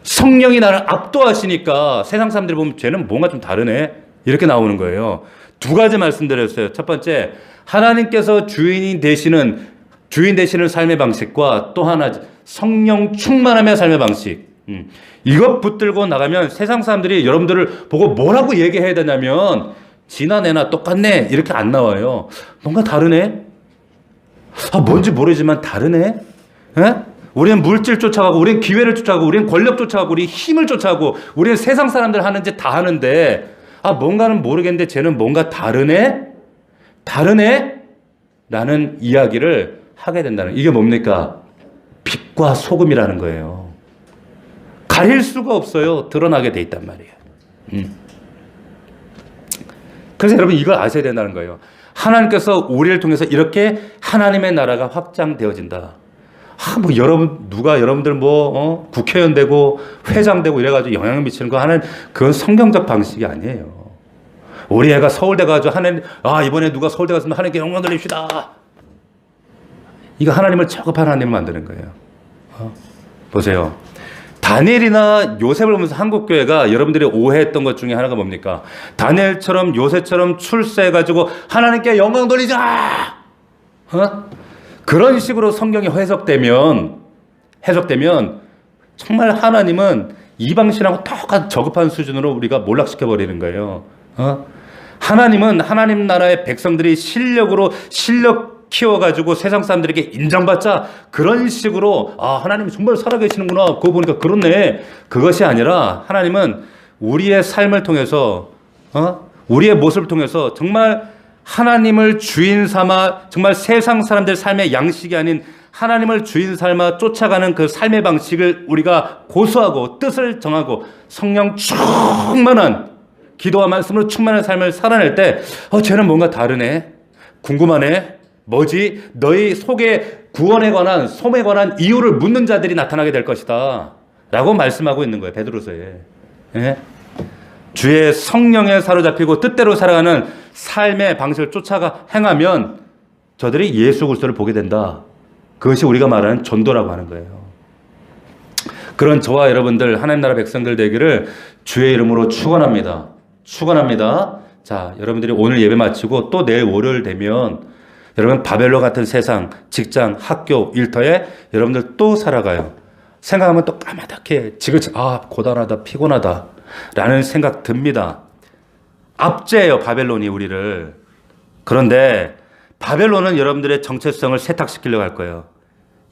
성령이 나를 압도하시니까 세상 사람들이 보면 쟤는 뭔가 좀 다르네 이렇게 나오는 거예요. 두 가지 말씀드렸어요. 첫 번째, 하나님께서 주인 되시는 삶의 방식과 또 하나 성령 충만함의 삶의 방식. 이것 붙들고 나가면 세상 사람들이 여러분들을 보고 뭐라고 얘기해야 되냐면 지나 내나 똑같네 이렇게 안 나와요. 뭔가 다르네. 뭔지 모르지만 다르네. 에? 우리는 물질 쫓아가고 우리는 기회를 쫓아가고 우리는 권력 쫓아가고 우리 힘을 쫓아가고 우리는 세상 사람들 하는 짓 다 하는데 뭔가는 모르겠는데 쟤는 뭔가 다르네? 라는 이야기를 하게 된다는, 이게 뭡니까? 빛과 소금이라는 거예요. 가릴 수가 없어요. 드러나게 돼 있단 말이에요. 그래서 여러분 이걸 아셔야 된다는 거예요. 하나님께서 우리를 통해서 이렇게 하나님의 나라가 확장되어진다. 여러분들 국회의원 되고 회장 되고 이래가지고 영향을 미치는 거 하는 그건 성경적 방식이 아니에요. 우리 애가 서울대 가가지고 이번에 누가 서울대 갔으면 하나님께 영광 돌립시다. 이거 하나님을 저급한 하나님을 만드는 거예요. 보세요. 다니엘이나 요셉을 보면서 한국교회가 여러분들이 오해했던 것 중에 하나가 뭡니까? 다니엘처럼 요셉처럼 출세해가지고 하나님께 영광 돌리자! 그런 식으로 성경이 해석되면 정말 하나님은 이방신하고 똑같은 저급한 수준으로 우리가 몰락시켜버리는 거예요. 하나님은 하나님 나라의 백성들이 실력 키워가지고 세상 사람들에게 인정받자 그런 식으로 하나님이 정말 살아계시는구나 그거 보니까 그렇네 그것이 아니라 하나님은 우리의 삶을 통해서 우리의 모습을 통해서 정말 하나님을 주인 삼아 정말 세상 사람들 삶의 양식이 아닌 하나님을 주인 삼아 쫓아가는 그 삶의 방식을 우리가 고수하고 뜻을 정하고 성령 충만한 기도와 말씀으로 충만한 삶을 살아낼 때 쟤는 뭔가 다르네 궁금하네 뭐지? 너희 속에 구원에 관한 소명에 관한 이유를 묻는 자들이 나타나게 될 것이다 라고 말씀하고 있는 거예요. 베드로서에. 예? 주의 성령에 사로잡히고 뜻대로 살아가는 삶의 방식을 쫓아가 행하면 저들이 예수 그리스도를 보게 된다. 그것이 우리가 말하는 전도라고 하는 거예요. 그런 저와 여러분들 하나님 나라 백성들 되기를 주의 이름으로 축원합니다. 자, 여러분들이 오늘 예배 마치고 또 내일 월요일 되면 여러분 바벨론 같은 세상, 직장, 학교, 일터에 여러분들 또 살아가요. 생각하면 또 까마득해. 고단하다, 피곤하다 라는 생각 듭니다. 압제해요, 바벨론이 우리를. 그런데 바벨론은 여러분들의 정체성을 세탁시키려고 할 거예요.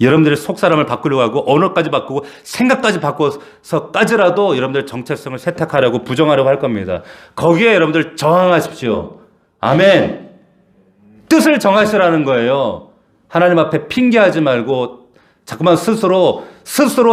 여러분들의 속사람을 바꾸려고 하고 언어까지 바꾸고 생각까지 바꿔서까지라도 여러분들 정체성을 세탁하려고 부정하려고 할 겁니다. 거기에 여러분들 저항하십시오. 아멘. 뜻을 정하시라는 거예요. 하나님 앞에 핑계하지 말고 자꾸만 스스로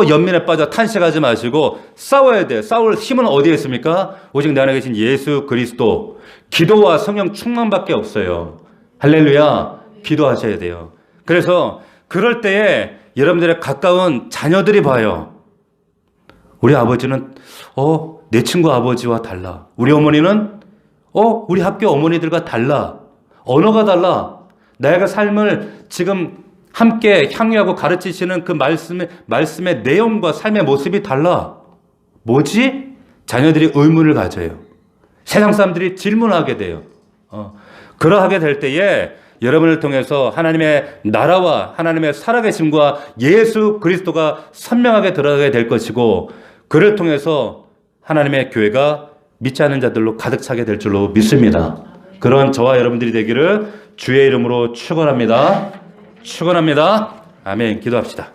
연민에 빠져 탄식하지 마시고 싸워야 돼요. 싸울 힘은 어디에 있습니까? 오직 내 안에 계신 예수 그리스도 기도와 성령 충만밖에 없어요. 할렐루야. 기도하셔야 돼요. 그래서 그럴 때에 여러분들의 가까운 자녀들이 봐요. 우리 아버지는 내 친구 아버지와 달라. 우리 어머니는 우리 학교 어머니들과 달라. 언어가 달라. 내가 삶을 지금 함께 향유하고 가르치시는 그 말씀의 내용과 삶의 모습이 달라. 뭐지? 자녀들이 의문을 가져요. 세상 사람들이 질문하게 돼요. 그러하게 될 때에 여러분을 통해서 하나님의 나라와 하나님의 살아계심과 예수 그리스도가 선명하게 드러나게 될 것이고 그를 통해서 하나님의 교회가 믿지 않는 자들로 가득 차게 될 줄로 믿습니다. 그런 저와 여러분들이 되기를 주의 이름으로 축원합니다. 축원합니다. 아멘. 기도합시다.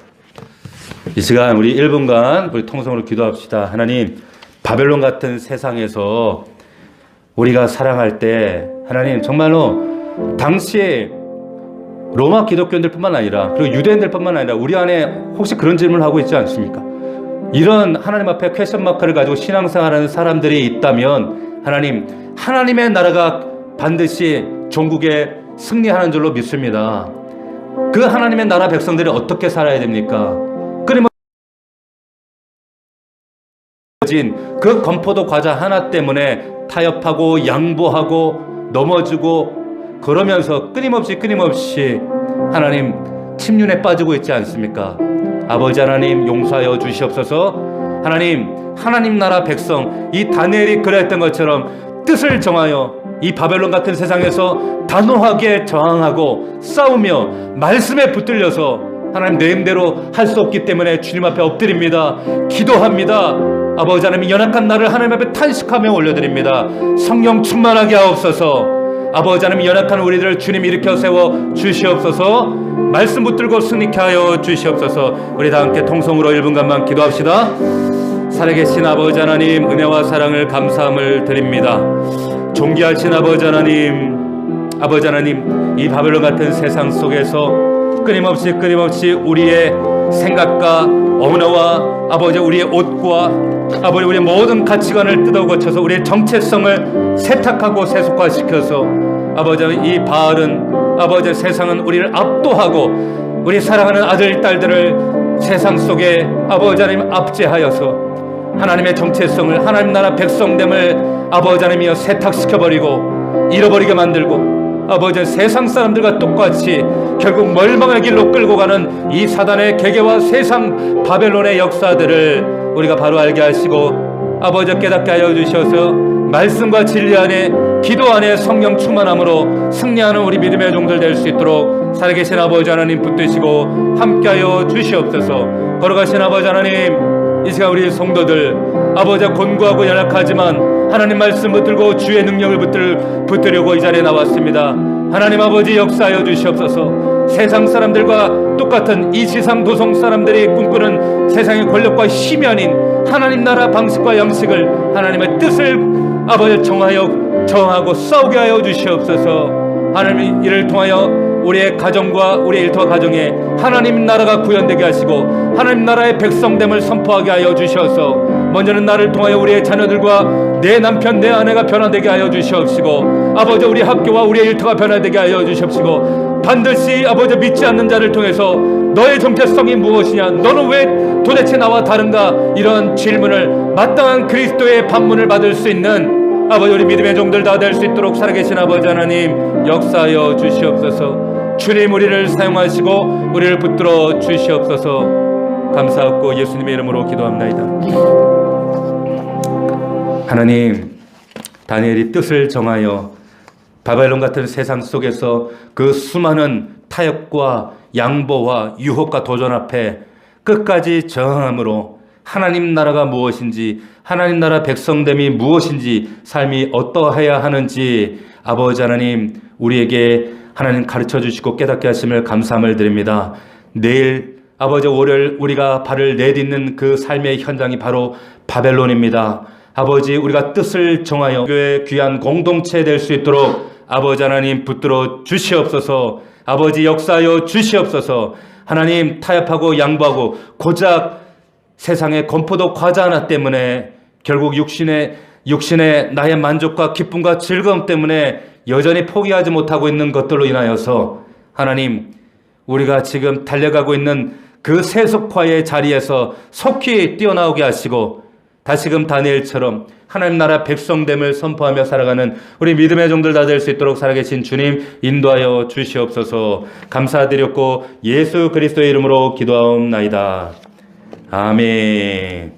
이 시간 우리 1분간 우리 통성으로 기도합시다. 하나님, 바벨론 같은 세상에서 우리가 살아갈 때 하나님 정말로 당시에 로마 기독교인들뿐만 아니라 그리고 유대인들뿐만 아니라 우리 안에 혹시 그런 질문을 하고 있지 않습니까? 이런 하나님 앞에 퀘스천 마크를 가지고 신앙생활하는 사람들이 있다면 하나님, 하나님의 나라가 반드시 종국에 승리하는 줄로 믿습니다. 그 하나님의 나라 백성들이 어떻게 살아야 됩니까? 끊임없이 그 건포도 과자 하나 때문에 타협하고 양보하고 넘어지고 그러면서 끊임없이 하나님 침륜에 빠지고 있지 않습니까? 아버지 하나님 용서하여 주시옵소서. 하나님 나라 백성 이 다니엘이 그랬던 것처럼 뜻을 정하여 이 바벨론 같은 세상에서 단호하게 저항하고 싸우며 말씀에 붙들려서 하나님 내 힘대로 할 수 없기 때문에 주님 앞에 엎드립니다. 기도합니다. 아버지 하나님 연약한 나를 하나님 앞에 탄식하며 올려드립니다. 성령 충만하게 하옵소서. 아버지 하나님 연약한 우리들을 주님 일으켜 세워 주시옵소서. 말씀 붙들고 승리케 하여 주시옵소서. 우리 다 함께 통성으로 1분간만 기도합시다. 살아계신 아버지 하나님 은혜와 사랑을 감사함을 드립니다. 존귀하신 아버지 하나님 이 바벨론 같은 세상 속에서 끊임없이 우리의 생각과 언어와 아버지 우리의 옷과 아버지 우리의 모든 가치관을 뜯어 고쳐서 우리의 정체성을 세탁하고 세속화시켜서 아버지 이 바알은 아버지 세상은 우리를 압도하고 우리 사랑하는 아들 딸들을 세상 속에 아버지 하나님 압제하여서 하나님의 정체성을 하나님 나라 백성됨을 아버지 하나님이여 세탁시켜버리고 잃어버리게 만들고 아버지 세상 사람들과 똑같이 결국 멸망의 길로 끌고 가는 이 사단의 계계와 세상 바벨론의 역사들을 우리가 바로 알게 하시고 아버지 깨닫게 하여 주셔서 말씀과 진리 안에 기도 안에 성령 충만함으로 승리하는 우리 믿음의 종들 될 수 있도록 살아계신 아버지 하나님 붙드시고 함께하여 주시옵소서. 걸어가신 아버지 하나님 이 시간 우리 성도들 아버지 곤고하고 연약하지만 하나님 말씀 붙들고 주의 능력을 붙들려고 이 자리에 나왔습니다. 하나님 아버지 역사하여 주시옵소서. 세상 사람들과 똑같은 이 지상 도성 사람들이 꿈꾸는 세상의 권력과 힘이 아닌 하나님 나라 방식과 양식을 하나님의 뜻을 아버지 정하고 싸우게 하여 주시옵소서. 하나님 이를 통하여 우리의 가정과 우리의 일터와 가정에 하나님 나라가 구현되게 하시고 하나님 나라의 백성됨을 선포하게 하여 주셔서 먼저는 나를 통하여 우리의 자녀들과 내 남편 내 아내가 변화되게 하여 주시옵시고 아버지 우리 학교와 우리의 일터가 변화되게 하여 주시옵시고 반드시 아버지 믿지 않는 자를 통해서 너의 정체성이 무엇이냐 너는 왜 도대체 나와 다른가 이런 질문을 마땅한 그리스도의 반문을 받을 수 있는 아버지 우리 믿음의 종들 다 될 수 있도록 살아계신 아버지 하나님 역사하여 주시옵소서. 주님 우리를 사용하시고 우리를 붙들어 주시옵소서. 감사하고 예수님의 이름으로 기도합니다. 하나님 다니엘이 뜻을 정하여 바벨론 같은 세상 속에서 그 수많은 타협과 양보와 유혹과 도전 앞에 끝까지 저항함으로 하나님 나라가 무엇인지 하나님 나라 백성됨이 무엇인지 삶이 어떠해야 하는지 아버지 하나님 우리에게 하나님 가르쳐 주시고 깨닫게 하심을 감사함을 드립니다. 내일 아버지 월요일 우리가 발을 내딛는 그 삶의 현장이 바로 바벨론입니다. 아버지 우리가 뜻을 정하여 교회의 귀한 공동체 될 수 있도록 아버지 하나님 붙들어 주시옵소서. 아버지 역사하여 주시옵소서. 하나님 타협하고 양보하고 고작 세상의 건포도 과자 하나 때문에 결국 육신의 나의 만족과 기쁨과 즐거움 때문에 여전히 포기하지 못하고 있는 것들로 인하여서 하나님 우리가 지금 달려가고 있는 그 세속화의 자리에서 속히 뛰어나오게 하시고 다시금 다니엘처럼 하나님 나라 백성됨을 선포하며 살아가는 우리 믿음의 종들 다 될 수 있도록 살아계신 주님 인도하여 주시옵소서. 감사드렸고 예수 그리스도의 이름으로 기도하옵나이다. 아멘.